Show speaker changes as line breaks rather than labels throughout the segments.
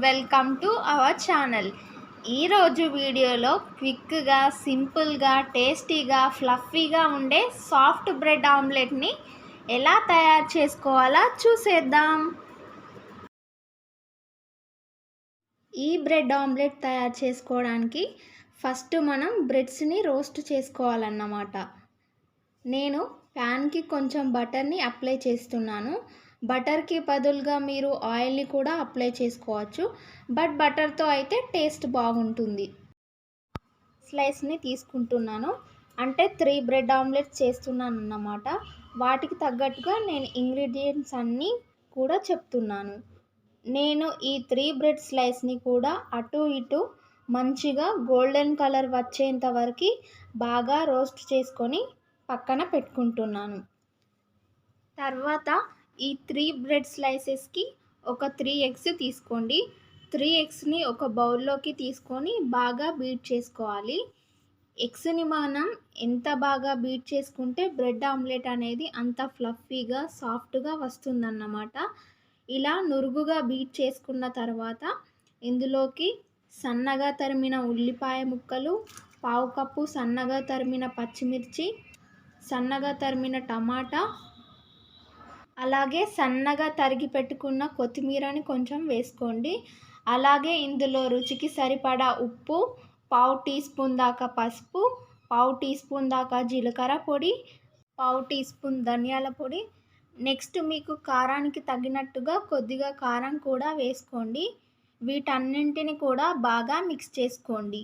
Welcome to our channel. ఈరోజు వీడియోలో క్విక్గా, సింపుల్గా, టేస్టీగా, ఫ్లఫీగా ఉండే సాఫ్ట్ బ్రెడ్ ఆమ్లెట్ని ఎలా తయారు చేసుకోవాలో చూసేద్దాం. ఈ బ్రెడ్ ఆమ్లెట్ తయారు చేసుకోవడానికి ఫస్ట్ మనం బ్రెడ్స్ని రోస్ట్ చేసుకోవాలన్నమాట. నేను ప్యాన్కి కొంచెం బటర్ని అప్లై చేస్తున్నాను. బటర్కి బదులుగా మీరు ఆయిల్ని కూడా అప్లై చేసుకోవచ్చు, బట్ బటర్తో అయితే టేస్ట్ బాగుంటుంది. స్లైస్ని తీసుకుంటున్నాను, అంటే 3 బ్రెడ్ ఆమ్లెట్స్ చేస్తున్నాను అన్నమాట. వాటికి తగ్గట్టుగా నేను ఇంగ్రీడియంట్స్ అన్నీ కూడా చెప్తున్నాను. నేను ఈ 3 బ్రెడ్ స్లైస్ని కూడా అటు ఇటు మంచిగా గోల్డెన్ కలర్ వచ్చేంత వరకు బాగా రోస్ట్ చేసుకొని పక్కన పెట్టుకుంటున్నాను. తర్వాత ఈ 3 బ్రెడ్ స్లైసెస్కి ఒక 3 ఎగ్స్ తీసుకోండి. 3 ఎగ్స్ని ఒక బౌల్లోకి తీసుకొని బాగా బీట్ చేసుకోవాలి. ఎగ్స్ని మనం ఎంత బాగా బీట్ చేసుకుంటే బ్రెడ్ ఆమ్లెట్ అనేది అంత ఫ్లఫీగా, సాఫ్ట్గా వస్తుందన్నమాట. ఇలా నురుగుగా బీట్ చేసుకున్న తర్వాత ఇందులోకి సన్నగా తరిమిన ఉల్లిపాయ ముక్కలు, పావు కప్పు సన్నగా తరిమిన పచ్చిమిర్చి, సన్నగా తరిమిన టమాటా, అలాగే సన్నగా తరిగి పెట్టుకున్న కొత్తిమీరని కొంచెం వేసుకోండి. అలాగే ఇందులో రుచికి సరిపడా ఉప్పు, పావు టీ స్పూన్ దాకా పసుపు, పావు టీ స్పూన్ దాకా జీలకర్ర పొడి, పావు టీ స్పూన్ ధనియాల పొడి. నెక్స్ట్ మీకు కారానికి తగినట్టుగా కొద్దిగా కారం కూడా వేసుకోండి. వీటన్నింటిని కూడా బాగా మిక్స్ చేసుకోండి.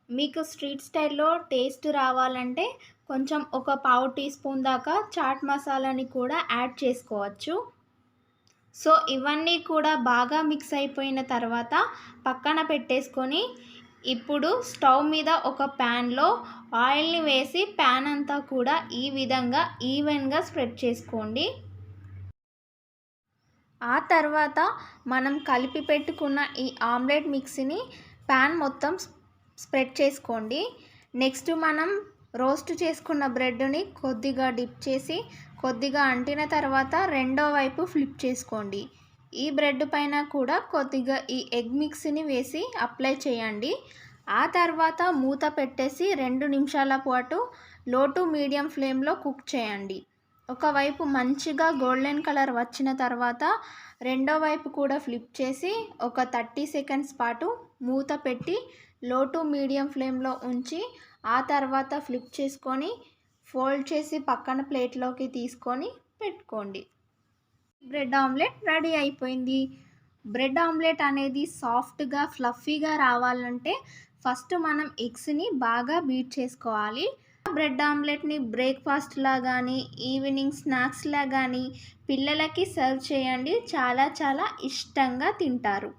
మీకు స్ట్రీట్ స్టైల్లో టేస్ట్ రావాలంటే కొంచెం ఒక పావు టీ స్పూన్ దాకా చాట్ మసాలాని కూడా యాడ్ చేసుకోవచ్చు. సో ఇవన్నీ కూడా బాగా మిక్స్ అయిపోయిన తర్వాత పక్కన పెట్టేసుకొని ఇప్పుడు స్టవ్ మీద ఒక ప్యాన్లో ఆయిల్ని వేసి ప్యాన్ అంతా కూడా ఈ విధంగా ఈవెన్గా స్ప్రెడ్ చేసుకోండి. ఆ తర్వాత మనం కలిపి పెట్టుకున్న ఈ ఆమ్లెట్ మిక్స్ని ప్యాన్ మొత్తం స్ప్రెడ్ చేసుకోండి. నెక్స్ట్ మనం రోస్ట్ చేసుకున్న బ్రెడ్ని కొద్దిగా డిప్ చేసి కొద్దిగా అంటిన తర్వాత రెండో వైపు ఫ్లిప్ చేసుకోండి. ఈ బ్రెడ్ పైన కూడా కొద్దిగా ఈ ఎగ్ మిక్స్ని వేసి అప్లై చేయండి. ఆ తర్వాత మూత పెట్టేసి 2 నిమిషాల పాటు లో టు మీడియం ఫ్లేమ్లో కుక్ చేయండి. ఒకవైపు మంచిగా గోల్డెన్ కలర్ వచ్చిన తర్వాత రెండో వైపు కూడా ఫ్లిప్ చేసి ఒక 30 సెకండ్స్ పాటు మూత పెట్టి లో టు మీడియం ఫ్లేమ్లో ఉంచి ఆ తర్వాత ఫ్లిప్ చేసుకొని ఫోల్డ్ చేసి పక్కన ప్లేట్లోకి తీసుకొని పెట్టుకోండి. బ్రెడ్ ఆమ్లెట్ రెడీ అయిపోయింది. బ్రెడ్ ఆమ్లెట్ అనేది సాఫ్ట్గా, ఫ్లఫీగా రావాలంటే ఫస్ట్ మనం ఎగ్స్ని బాగా బీట్ చేసుకోవాలి. బ్రెడ్ ఆమ్లెట్ని బ్రేక్ఫాస్ట్లా కానీ, ఈవినింగ్ స్నాక్స్లా కానీ పిల్లలకి సర్వ్ చేయండి. చాలా చాలా ఇష్టంగా తింటారు.